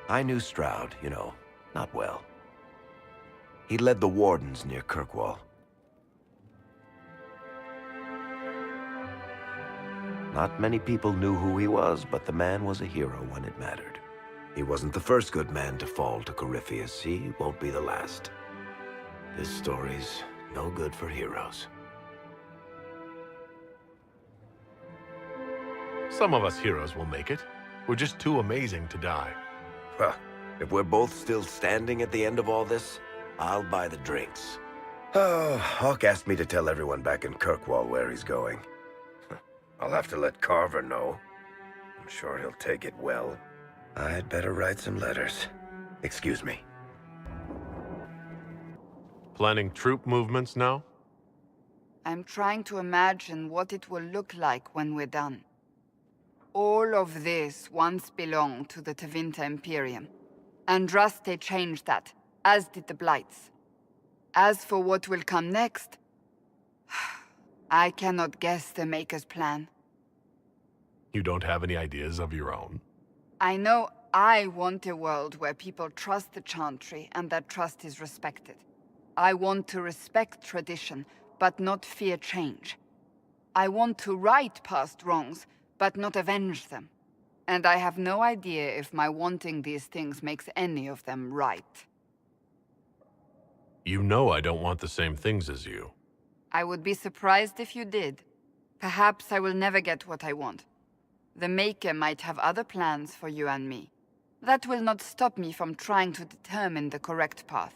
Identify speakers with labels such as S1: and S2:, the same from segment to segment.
S1: I knew Stroud, not well. He led the Wardens near Kirkwall. Not many people knew who he was, but the man was a hero when it mattered. He wasn't the first good man to fall to Corypheus. He won't be the last. This story's no good for heroes.
S2: Some of us heroes will make it. We're just too amazing to die.
S1: Huh. If we're both still standing at the end of all this, I'll buy the drinks. Oh, Hawk asked me to tell everyone back in Kirkwall where he's going. I'll have to let Carver know. I'm sure he'll take it well. I'd better write some letters. Excuse me.
S2: Planning troop movements now?
S3: I'm trying to imagine what it will look like when we're done. All of this once belonged to the Tevinter Imperium. Andraste changed that, as did the Blights. As for what will come next, I cannot guess the Maker's plan.
S2: You don't have any ideas of your own?
S3: I know I want a world where people trust the Chantry and that trust is respected. I want to respect tradition, but not fear change. I want to right past wrongs, but not avenge them. And I have no idea if my wanting these things makes any of them right.
S2: You know I don't want the same things as you.
S3: I would be surprised if you did. Perhaps I will never get what I want. The Maker might have other plans for you and me. That will not stop me from trying to determine the correct path.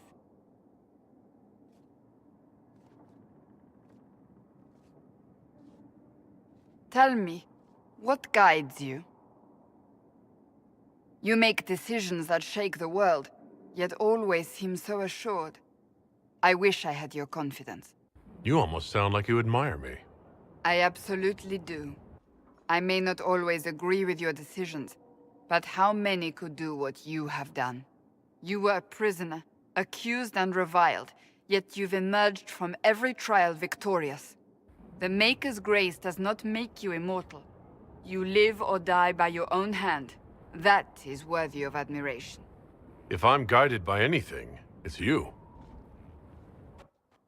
S3: Tell me, what guides you? You make decisions that shake the world, yet always seem so assured. I wish I had your confidence.
S2: You almost sound like you admire me.
S3: I absolutely do. I may not always agree with your decisions, but how many could do what you have done? You were a prisoner, accused and reviled, yet you've emerged from every trial victorious. The Maker's grace does not make you immortal. You live or die by your own hand. That is worthy of admiration.
S2: If I'm guided by anything, it's you.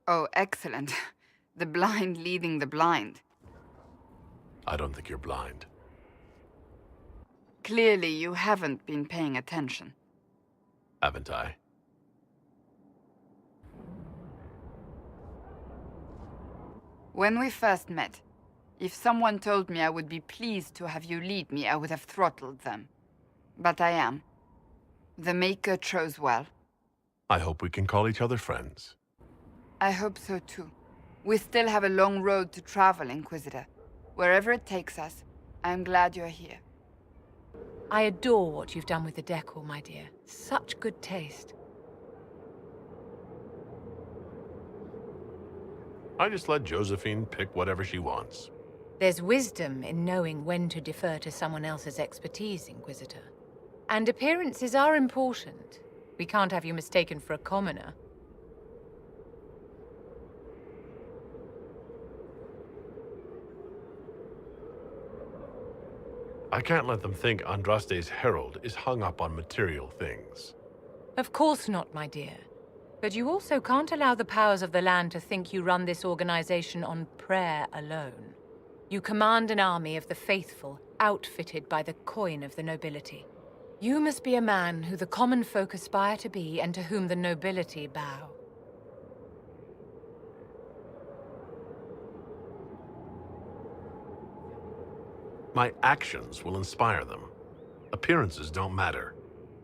S3: Oh, excellent. The blind leading the blind.
S2: I don't think you're blind.
S3: Clearly, you haven't been paying attention.
S2: Haven't I?
S3: When we first met, if someone told me I would be pleased to have you lead me, I would have throttled them. But I am. The Maker chose well.
S2: I hope we can call each other friends.
S3: I hope so too. We still have a long road to travel, Inquisitor. Wherever it takes us, I'm glad you're here.
S4: I adore what you've done with the decor, my dear. Such good taste.
S2: I just let Josephine pick whatever she wants.
S4: There's wisdom in knowing when to defer to someone else's expertise, Inquisitor. And appearances are important. We can't have you mistaken for a commoner.
S2: I can't let them think Andraste's herald is hung up on material things.
S4: Of course not, my dear. But you also can't allow the powers of the land to think you run this organization on prayer alone. You command an army of the faithful, outfitted by the coin of the nobility. You must be a man who the common folk aspire to be and to whom the nobility bow.
S2: My actions will inspire them. Appearances don't matter.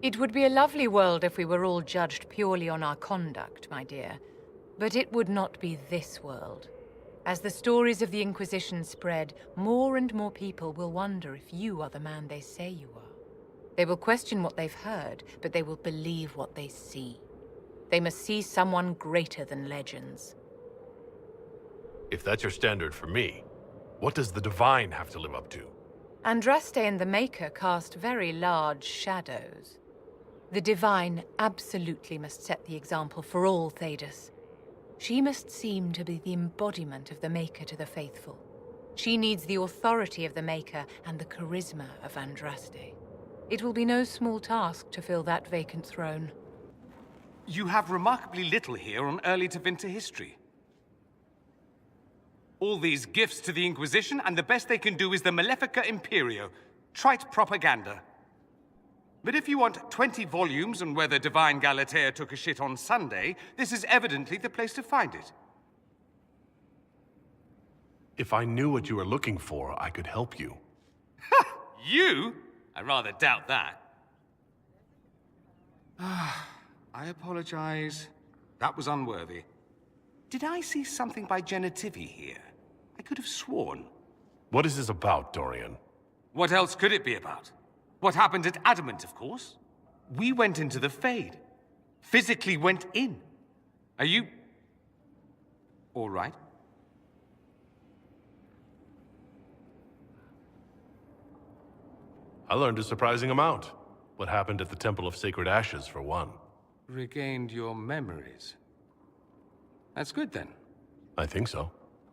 S4: It would be a lovely world if we were all judged purely on our conduct, my dear. But it would not be this world. As the stories of the Inquisition spread, more and more people will wonder if you are the man they say you are. They will question what they've heard, but they will believe what they see. They must see someone greater than legends.
S2: If that's your standard for me, what does the Divine have to live up to?
S4: Andraste and the Maker cast very large shadows. The Divine absolutely must set the example for all Thedas. She must seem to be the embodiment of the Maker to the faithful. She needs the authority of the Maker and the charisma of Andraste. It will be no small task to fill that vacant throne.
S5: You have remarkably little here on early Tevinter history. All these gifts to the Inquisition, and the best they can do is the Malefica Imperio. Trite propaganda. But if you want 20 volumes on whether Divine Galatea took a shit on Sunday, this is evidently the place to find it.
S2: If I knew what you were looking for, I could help you.
S5: You? I rather doubt that. I apologize. That was unworthy. Did I see something by Genitivi here? I could have sworn.
S2: What is this about, Dorian?
S5: What else could it be about? What happened at Adamant, of course. We went into the Fade. Physically went in. Are you... all right?
S2: I learned a surprising amount. What happened at the Temple of Sacred Ashes, for one.
S5: Regained your memories. That's good, then.
S2: I think so.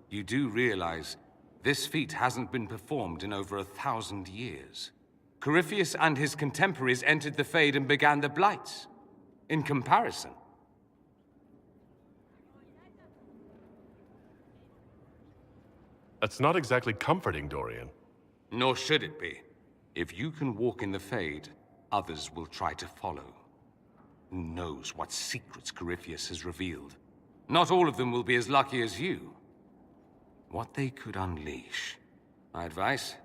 S5: You do realize this feat hasn't been performed in over 1,000 years. Corypheus and his contemporaries entered the Fade and began the Blights. In comparison.
S2: That's not exactly comforting, Dorian.
S5: Nor should it be. If you can walk in the Fade, others will try to follow. Who knows what secrets Corypheus has revealed? Not all of them will be as lucky as you. What they could unleash. My advice?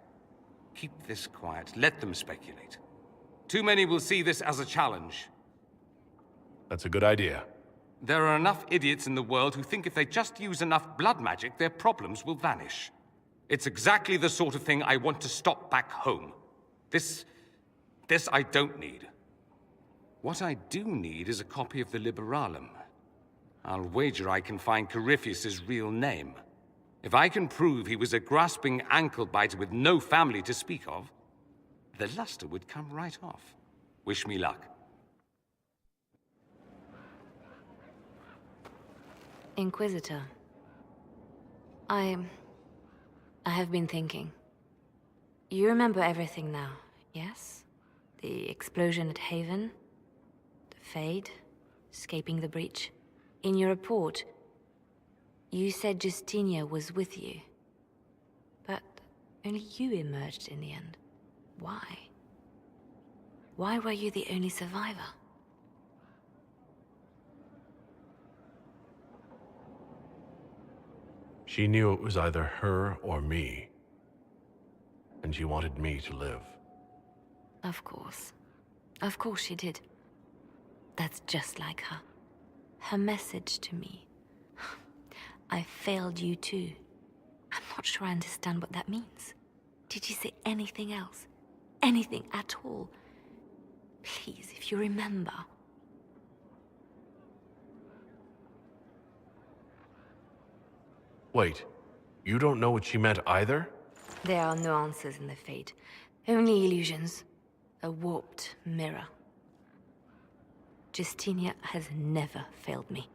S5: Keep this quiet. Let them speculate. Too many will see this as a challenge.
S2: That's a good idea.
S5: There are enough idiots in the world who think if they just use enough blood magic, their problems will vanish. It's exactly the sort of thing I want to stop back home. This I don't need. What I do need is a copy of the Liberalum. I'll wager I can find Corypheus's real name. If I can prove he was a grasping ankle-biter with no family to speak of, the luster would come right off. Wish me luck.
S6: Inquisitor. I have been thinking. You remember everything now, yes? The explosion at Haven, the Fade, escaping the breach. In your report, you said Justinia was with you. But only you emerged in the end. Why? Why were you the only survivor?
S2: She knew it was either her or me. And she wanted me to live.
S6: Of course. Of course she did. That's just like her. Her message to me. I failed you too. I'm not sure I understand what that means. Did you say anything else? Anything at all? Please, if you remember.
S2: Wait, you don't know what she meant either?
S6: There are no answers in the Fate. Only illusions. A warped mirror. Justinia has never failed me.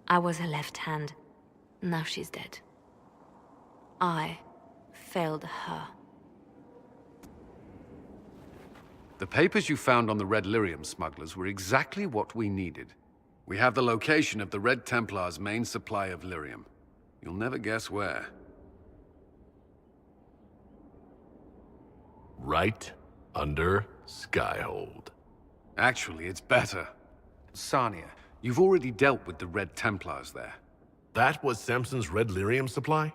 S6: I was her left hand. Now she's dead. I failed her.
S7: The papers you found on the Red Lyrium smugglers were exactly what we needed. We have the location of the Red Templar's main supply of lyrium. You'll never guess where.
S2: Right under Skyhold.
S7: Actually, it's better. Sarnia, you've already dealt with the Red Templars there.
S2: That was Samson's Red Lyrium supply?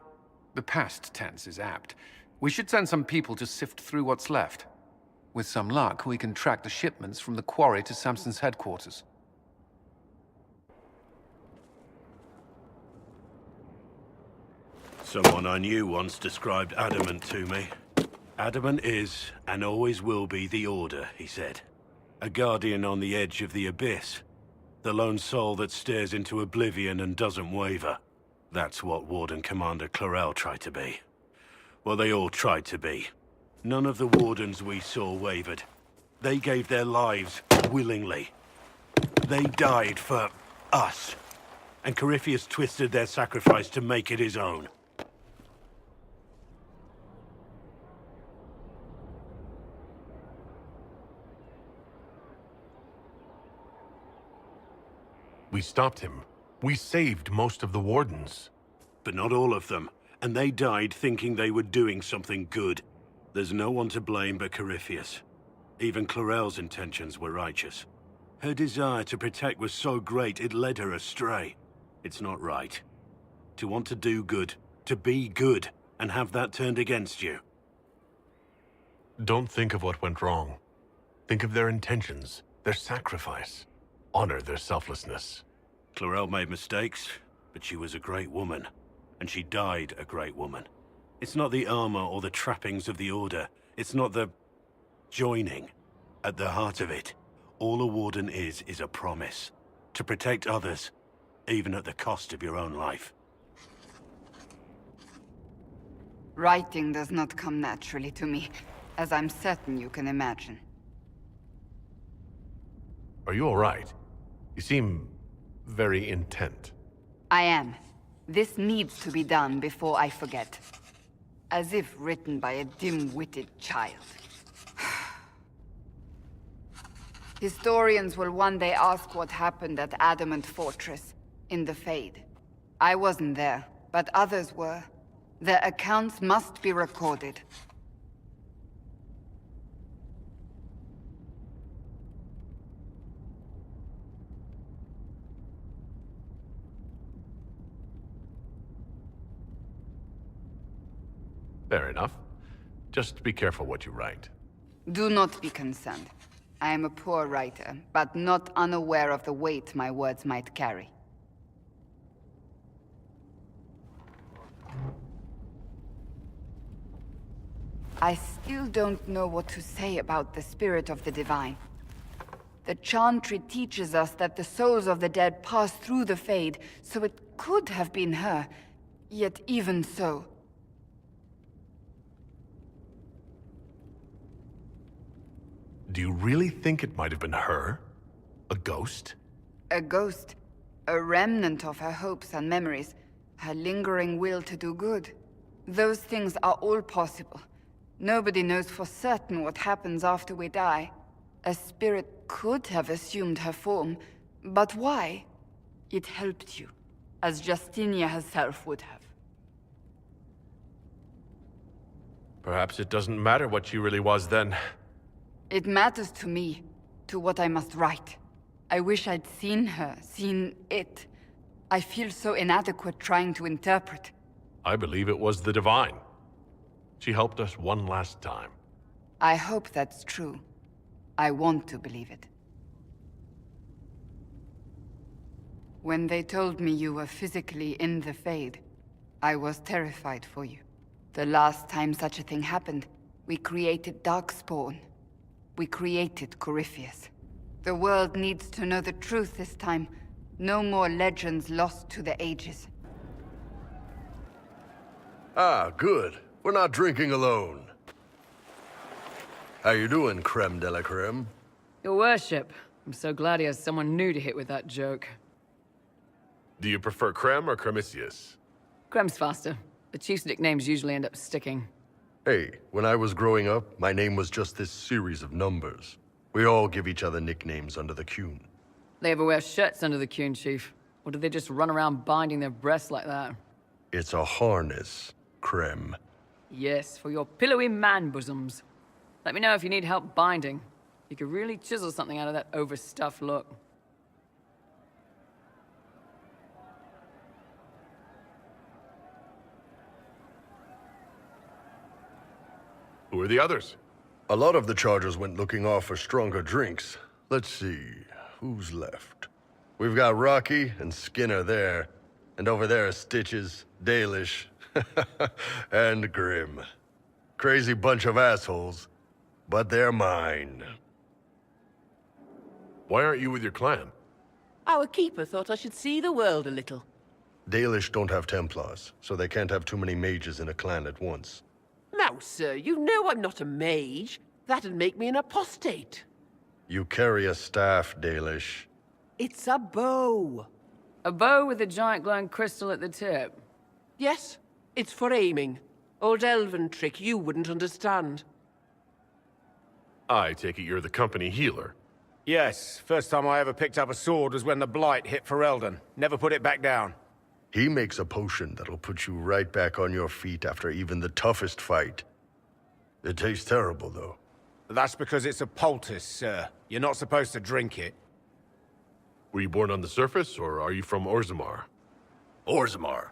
S7: The past tense is apt. We should send some people to sift through what's left. With some luck, we can track the shipments from the quarry to Samson's headquarters.
S8: Someone I knew once described Adamant to me. Adamant is, and always will be, the Order, he said. A guardian on the edge of the abyss. The lone soul that stares into oblivion and doesn't waver. That's what Warden Commander Clarel tried to be. Well, they all tried to be. None of the Wardens we saw wavered. They gave their lives willingly. They died for us. And Corypheus twisted their sacrifice to make it his own.
S2: We stopped him. We saved most of the Wardens.
S8: But not all of them. And they died thinking they were doing something good. There's no one to blame but Corypheus. Even Chlorel's intentions were righteous. Her desire to protect was so great it led her astray. It's not right. To want to do good, to be good, and have that turned against you.
S2: Don't think of what went wrong. Think of their intentions, their sacrifice. Honor their selflessness.
S8: Chlorel made mistakes, but she was a great woman. And she died a great woman. It's not the armor or the trappings of the Order. It's not the joining. At the heart of it, all a Warden is a promise. To protect others, even at the cost of your own life.
S3: Writing does not come naturally to me, as I'm certain you can imagine.
S2: Are you all right? You seem very intent.
S3: I am. This needs to be done before I forget. As if written by a dim-witted child. Historians will one day ask what happened at Adamant Fortress, in the Fade. I wasn't there, but others were. Their accounts must be recorded.
S2: Fair enough. Just be careful what you write.
S3: Do not be concerned. I am a poor writer, but not unaware of the weight my words might carry. I still don't know what to say about the spirit of the divine. The Chantry teaches us that the souls of the dead pass through the Fade, so it could have been her. Yet even so...
S2: Do you really think it might have been her? A ghost?
S3: A ghost. A remnant of her hopes and memories. Her lingering will to do good. Those things are all possible. Nobody knows for certain what happens after we die. A spirit could have assumed her form, but why? It helped you, as Justinia herself would have.
S2: Perhaps it doesn't matter what she really was then.
S3: It matters to me, to what I must write. I wish I'd seen her, seen it. I feel so inadequate trying to interpret.
S2: I believe it was the Divine. She helped us one last time.
S3: I hope that's true. I want to believe it. When they told me you were physically in the Fade, I was terrified for you. The last time such a thing happened, we created Darkspawn. We created Corypheus. The world needs to know the truth this time. No more legends lost to the ages.
S1: Ah, good. We're not drinking alone. How you doing, creme de la creme?
S9: Your worship, I'm so glad he has someone new to hit with that joke.
S2: Do you prefer Creme or Cremisius?
S9: Crem's faster. The chief's nicknames usually end up sticking.
S1: Hey, when I was growing up, my name was just this series of numbers. We all give each other nicknames under the Qun.
S9: They ever wear shirts under the Qun, Chief? Or do they just run around binding their breasts like that?
S1: It's a harness, creme.
S9: Yes, for your pillowy man bosoms. Let me know if you need help binding. You could really chisel something out of that overstuffed look.
S2: Who are the others?
S1: A lot of the Chargers went looking off for stronger drinks. Let's see, who's left? We've got Rocky and Skinner there. And over there are Stitches, Dalish, and Grim. Crazy bunch of assholes, but they're mine.
S2: Why aren't you with your clan?
S10: Our keeper thought I should see the world a little.
S1: Dalish don't have Templars, so they can't have too many mages in a clan at once.
S10: Now, sir, you know I'm not a mage. That'd make me an apostate.
S1: You carry a staff, Dalish.
S10: It's a bow.
S9: A bow with a giant glowing crystal at the tip.
S10: Yes, it's for aiming. Old elven trick you wouldn't understand.
S2: I take it you're the company healer.
S11: Yes, first time I ever picked up a sword was when the Blight hit Ferelden. Never put it back down.
S12: He makes a potion that'll put you right back on your feet after even the toughest fight. It tastes terrible, though.
S11: That's because it's a poultice, sir. You're not supposed to drink it.
S2: Were you born on the surface, or are you from Orzammar?
S13: Orzammar.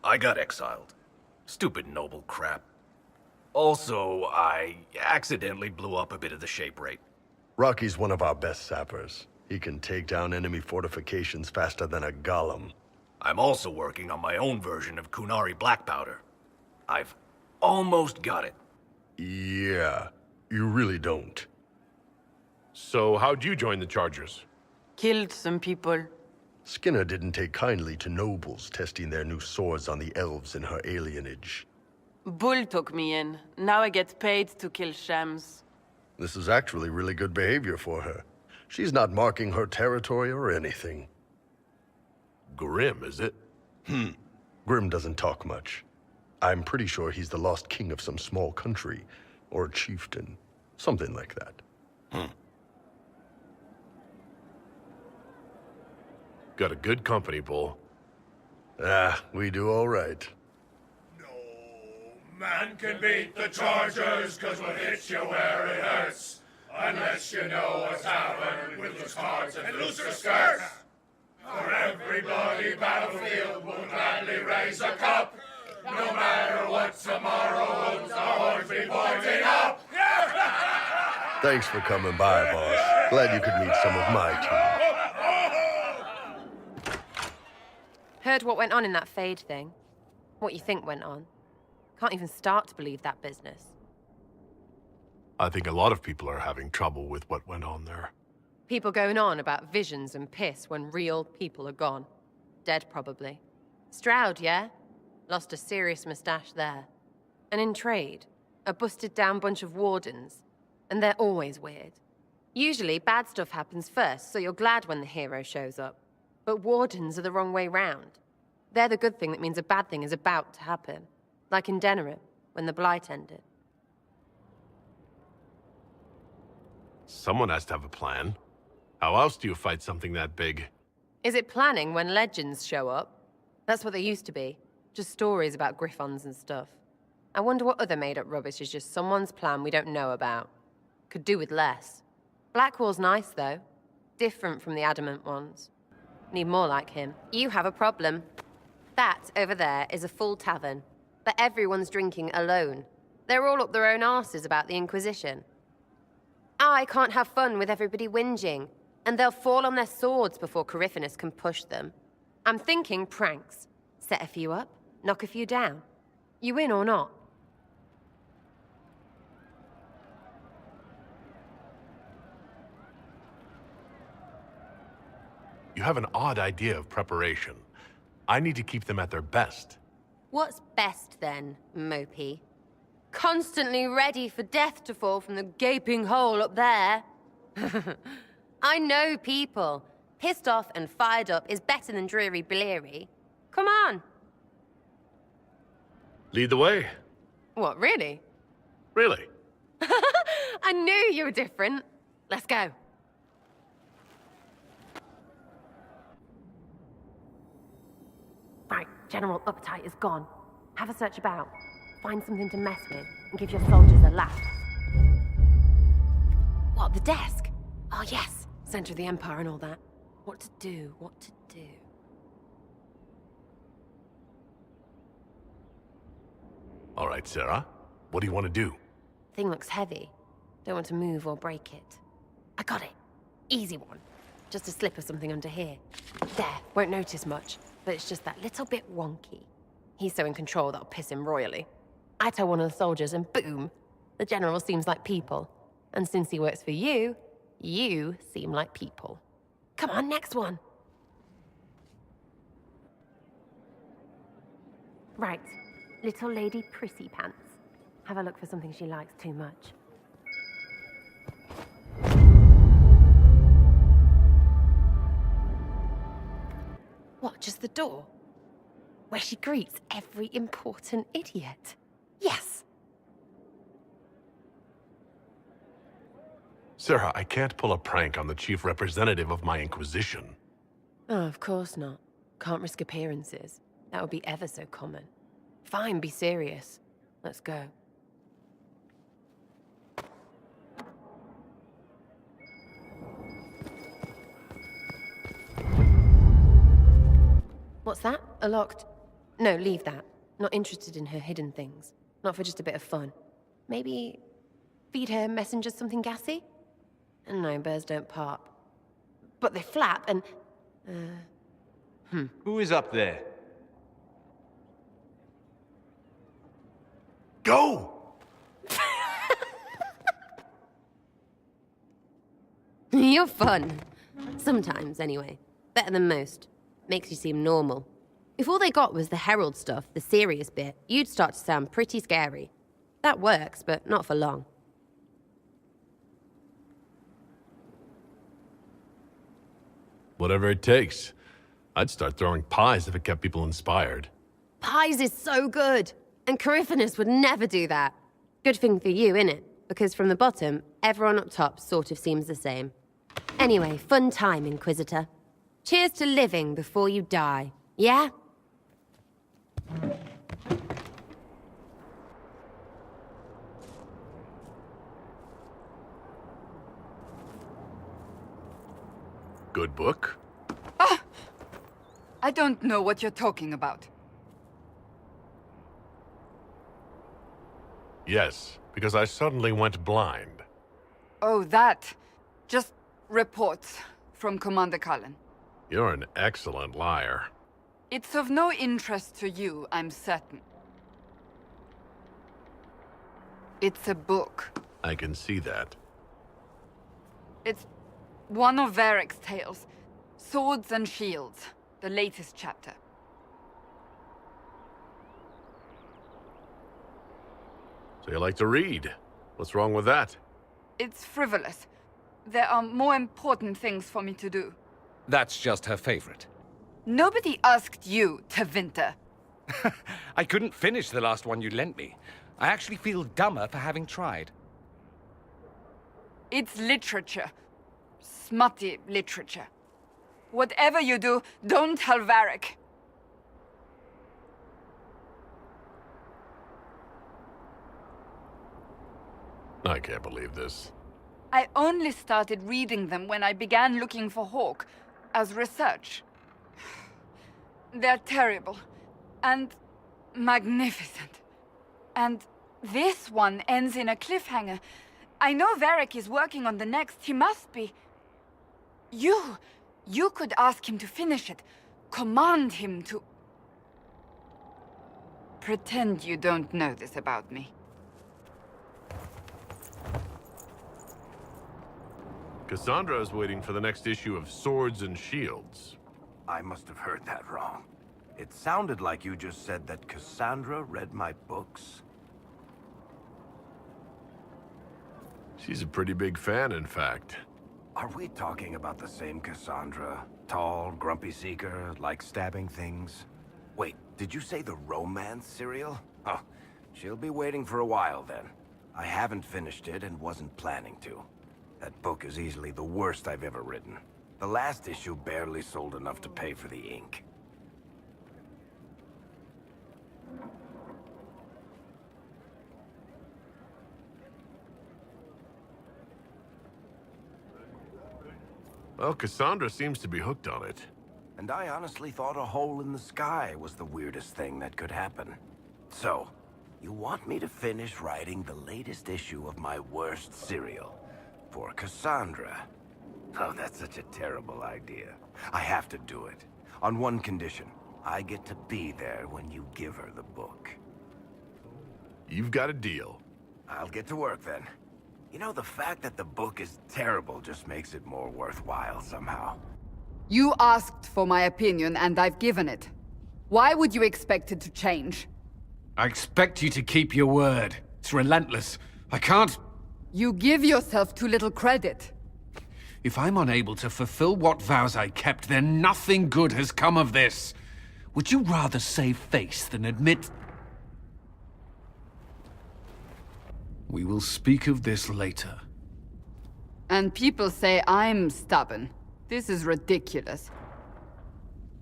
S13: I got exiled. Stupid noble crap. Also, I accidentally blew up a bit of the shape rate.
S12: Rocky's one of our best sappers. He can take down enemy fortifications faster than a golem.
S13: I'm also working on my own version of Kunari black powder. I've almost got it.
S12: Yeah, you really don't.
S2: So how'd you join the Chargers?
S10: Killed some people.
S12: Skinner didn't take kindly to nobles testing their new swords on the elves in her alienage.
S10: Bull took me in. Now I get paid to kill shams.
S12: This is actually really good behavior for her. She's not marking her territory or anything.
S2: Grim, is it?
S12: Grim doesn't talk much. I'm pretty sure he's the lost king of some small country, or chieftain. Something like that.
S2: Got a good company, Bull.
S12: We do all right.
S14: Man can beat the Chargers, cause we'll hit you where it hurts. Unless you know what's happened with loose cards and looser skirts. For every bloody battlefield, we'll gladly raise a cup. No matter what tomorrow holds, our horns be pointing up.
S12: Thanks for coming by, boss. Glad you could meet some of my team.
S15: Heard what went on in that Fade thing? What you think went on? Can't even start to believe that business.
S2: I think a lot of people are having trouble with what went on there.
S15: People going on about visions and piss when real people are gone. Dead, probably. Stroud, yeah? Lost a serious mustache there. And in trade, a busted-down bunch of wardens. And they're always weird. Usually, bad stuff happens first, so you're glad when the hero shows up. But wardens are the wrong way round. They're the good thing that means a bad thing is about to happen. Like in Denerim, when the Blight ended.
S2: Someone has to have a plan. How else do you fight something that big?
S15: Is it planning when legends show up? That's what they used to be. Just stories about griffons and stuff. I wonder what other made-up rubbish is just someone's plan we don't know about. Could do with less. Blackwall's nice, though. Different from the adamant ones. Need more like him. You have a problem. That, over there, is a full tavern. But everyone's drinking alone. They're all up their own arses about the Inquisition. I can't have fun with everybody whinging. And they'll fall on their swords before Corypheus can push them. I'm thinking pranks. Set a few up, knock a few down. You in or not?
S2: You have an odd idea of preparation. I need to keep them at their best.
S15: What's best then, Mopey? Constantly ready for death to fall from the gaping hole up there. I know people. Pissed off and fired up is better than dreary bleary. Come on.
S2: Lead the way.
S15: What, really?
S2: Really?
S15: I knew you were different. Let's go. Right, General Uptight is gone. Have a search about. Find something to mess with and give your soldiers a laugh. What, the desk? Oh, yes. Center of the Empire and all that. What to do, what to do.
S2: All right, Sarah. What do you want to do?
S15: Thing looks heavy. Don't want to move or break it. I got it. Easy one. Just a slip of something under here. There, won't notice much, but it's just that little bit wonky. He's so in control that'll piss him royally. I tell one of the soldiers and boom, the general seems like people. And since he works for you, you seem like people. Come on, next one. Right, little lady Prissy Pants. Have a look for something she likes too much. What, just the door? Where she greets every important idiot. Yes!
S2: Sarah, I can't pull a prank on the chief representative of my Inquisition.
S15: Oh, of course not. Can't risk appearances. That would be ever so common. Fine, be serious. Let's go. What's that? A locked... No, leave that. Not interested in her hidden things. Not for just a bit of fun. Maybe... feed her messengers something gassy? No, birds don't pop. But they flap and...
S11: Who is up there?
S12: Go!
S15: You're fun. Sometimes, anyway. Better than most. Makes you seem normal. If all they got was the Herald stuff, the serious bit, you'd start to sound pretty scary. That works, but not for long.
S2: Whatever it takes. I'd start throwing pies if it kept people inspired.
S15: Pies is so good! And Coryphanus would never do that. Good thing for you, innit? Because from the bottom, everyone up top sort of seems the same. Anyway, fun time, Inquisitor. Cheers to living before you die. Yeah?
S2: Good book?
S3: Ah! I don't know what you're talking about.
S2: Yes, because I suddenly went blind.
S3: Oh, that. Just reports from Commander Cullen.
S2: You're an excellent liar.
S3: It's of no interest to you, I'm certain. It's a book.
S2: I can see that.
S3: It's one of Varric's tales. Swords and Shields, the latest chapter.
S2: So you like to read? What's wrong with that?
S3: It's frivolous. There are more important things for me to do.
S5: That's just her favorite.
S3: Nobody asked you, Tevinter.
S5: I couldn't finish the last one you lent me. I actually feel dumber for having tried.
S3: It's literature. Smutty literature. Whatever you do, don't tell Varric.
S2: I can't believe this.
S3: I only started reading them when I began looking for Hawke, as research. They're terrible. And magnificent. And this one ends in a cliffhanger. I know Varric is working on the next. He must be. You could ask him to finish it. Command him to... Pretend you don't know this about me.
S2: Cassandra is waiting for the next issue of Swords and Shields.
S1: I must have heard that wrong. It sounded like you just said that Cassandra read my books.
S2: She's a pretty big fan, in fact.
S1: Are we talking about the same Cassandra? Tall, grumpy seeker, like stabbing things? Wait, did you say the romance serial? Oh, she'll be waiting for a while then. I haven't finished it and wasn't planning to. That book is easily the worst I've ever written. The last issue barely sold enough to pay for the ink.
S2: Well, Cassandra seems to be hooked on it.
S1: And I honestly thought a hole in the sky was the weirdest thing that could happen. So, you want me to finish writing the latest issue of my worst serial for Cassandra? Oh, that's such a terrible idea. I have to do it. On one condition. I get to be there when you give her the book.
S2: You've got a deal.
S1: I'll get to work then. You know, the fact that the book is terrible just makes it more worthwhile somehow.
S3: You asked for my opinion, and I've given it. Why would you expect it to change?
S7: I expect you to keep your word. It's relentless. I can't...
S3: You give yourself too little credit.
S7: If I'm unable to fulfill what vows I kept, then nothing good has come of this. Would you rather save face than admit... We will speak of this later.
S3: And people say I'm stubborn. This is ridiculous.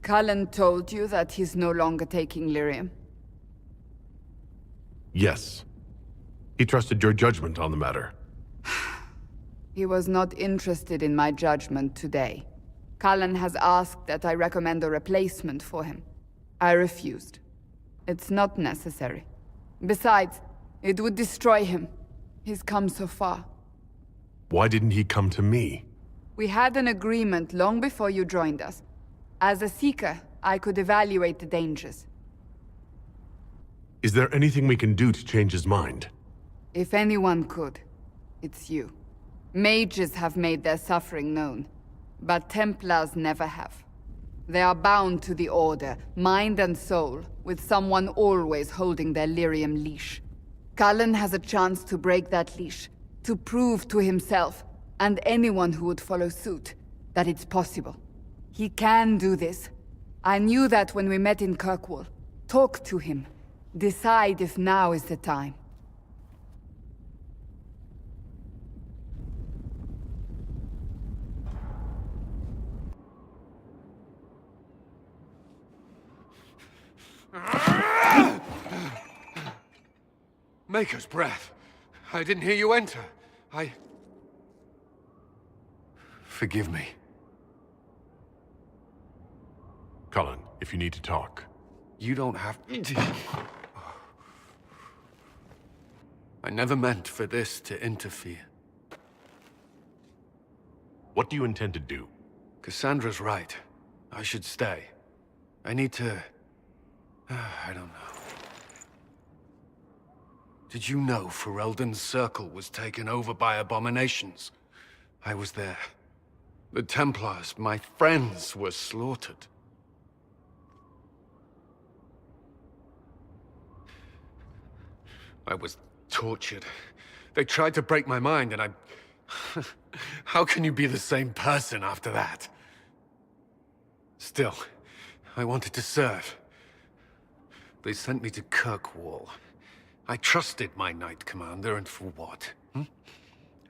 S3: Cullen told you that he's no longer taking lyrium?
S2: Yes. He trusted your judgment on the matter.
S3: He was not interested in my judgment today. Cullen has asked that I recommend a replacement for him. I refused. It's not necessary. Besides, it would destroy him. He's come so far.
S2: Why didn't he come to me?
S3: We had an agreement long before you joined us. As a Seeker, I could evaluate the dangers.
S2: Is there anything we can do to change his mind?
S3: If anyone could, it's you. Mages have made their suffering known, but Templars never have. They are bound to the Order, mind and soul, with someone always holding their lyrium leash. Cullen has a chance to break that leash, to prove to himself, and anyone who would follow suit, that it's possible. He can do this. I knew that when we met in Kirkwall. Talk to him. Decide if now is the time.
S7: Maker's breath. I didn't hear you enter. Forgive me.
S2: Cullen, if you need to talk.
S7: You don't have... I never meant for this to interfere.
S2: What do you intend to do?
S7: Cassandra's right. I should stay. I need to... I don't know. Did you know Ferelden's circle was taken over by abominations? I was there. The Templars, my friends, were slaughtered. I was tortured. They tried to break my mind, and I... How can you be the same person after that? Still, I wanted to serve. They sent me to Kirkwall. I trusted my Knight Commander, and for what?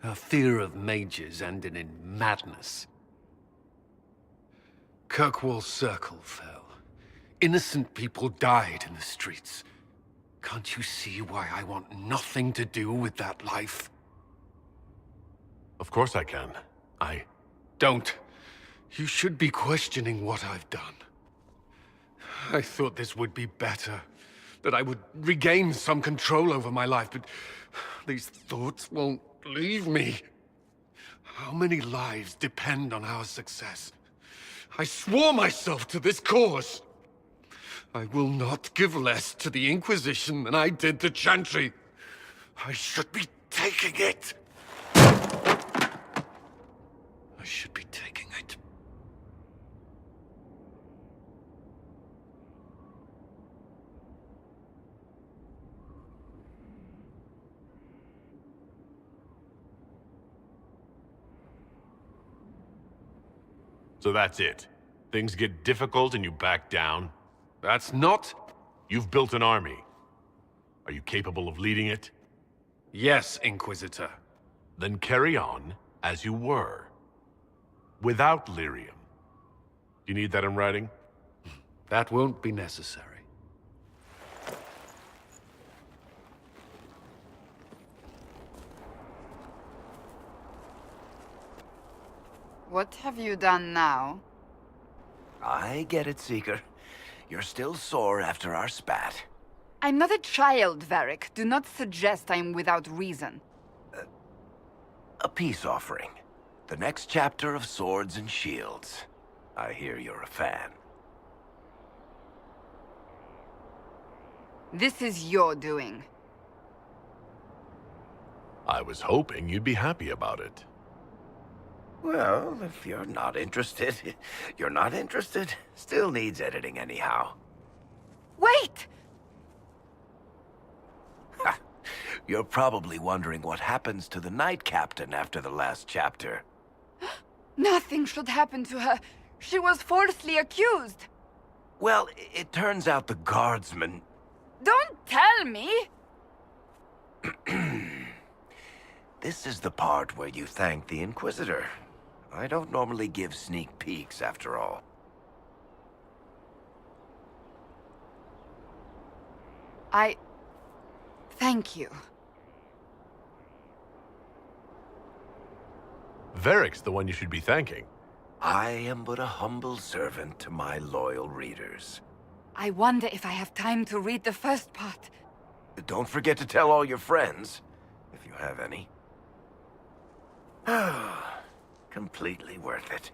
S7: Her fear of mages ended in madness. Kirkwall's circle fell. Innocent people died in the streets. Can't you see why I want nothing to do with that life?
S2: Of course I can.
S7: Don't. You should be questioning what I've done. I thought this would be better. That I would regain some control over my life, but these thoughts won't leave me. How many lives depend on our success? I swore myself to this cause. I will not give less to the Inquisition than I did to Chantry. I should be taking it. I should be taking it.
S2: So that's it. Things get difficult and you back down?
S7: That's not...
S2: You've built an army. Are you capable of leading it?
S7: Yes, Inquisitor.
S2: Then carry on as you were. Without lyrium. Do you need that in writing?
S7: That won't be necessary.
S3: What have you done now?
S1: I get it, Seeker. You're still sore after our spat.
S3: I'm not a child, Varric. Do not suggest I'm without reason.
S1: A peace offering. The next chapter of Swords and Shields. I hear you're a fan.
S3: This is your doing.
S2: I was hoping you'd be happy about it.
S1: Well, if you're not interested, you're not interested. Still needs editing anyhow.
S3: Wait!
S1: You're probably wondering what happens to the Knight Captain after the last chapter.
S3: Nothing should happen to her. She was falsely accused.
S1: Well, it turns out the guardsmen...
S3: Don't tell me!
S1: This is the part where you thank the Inquisitor. I don't normally give sneak peeks, after all.
S3: Thank you.
S2: Varric's the one you should be thanking.
S1: I am but a humble servant to my loyal readers.
S3: I wonder if I have time to read the first part.
S1: Don't forget to tell all your friends, if you have any. Completely worth it.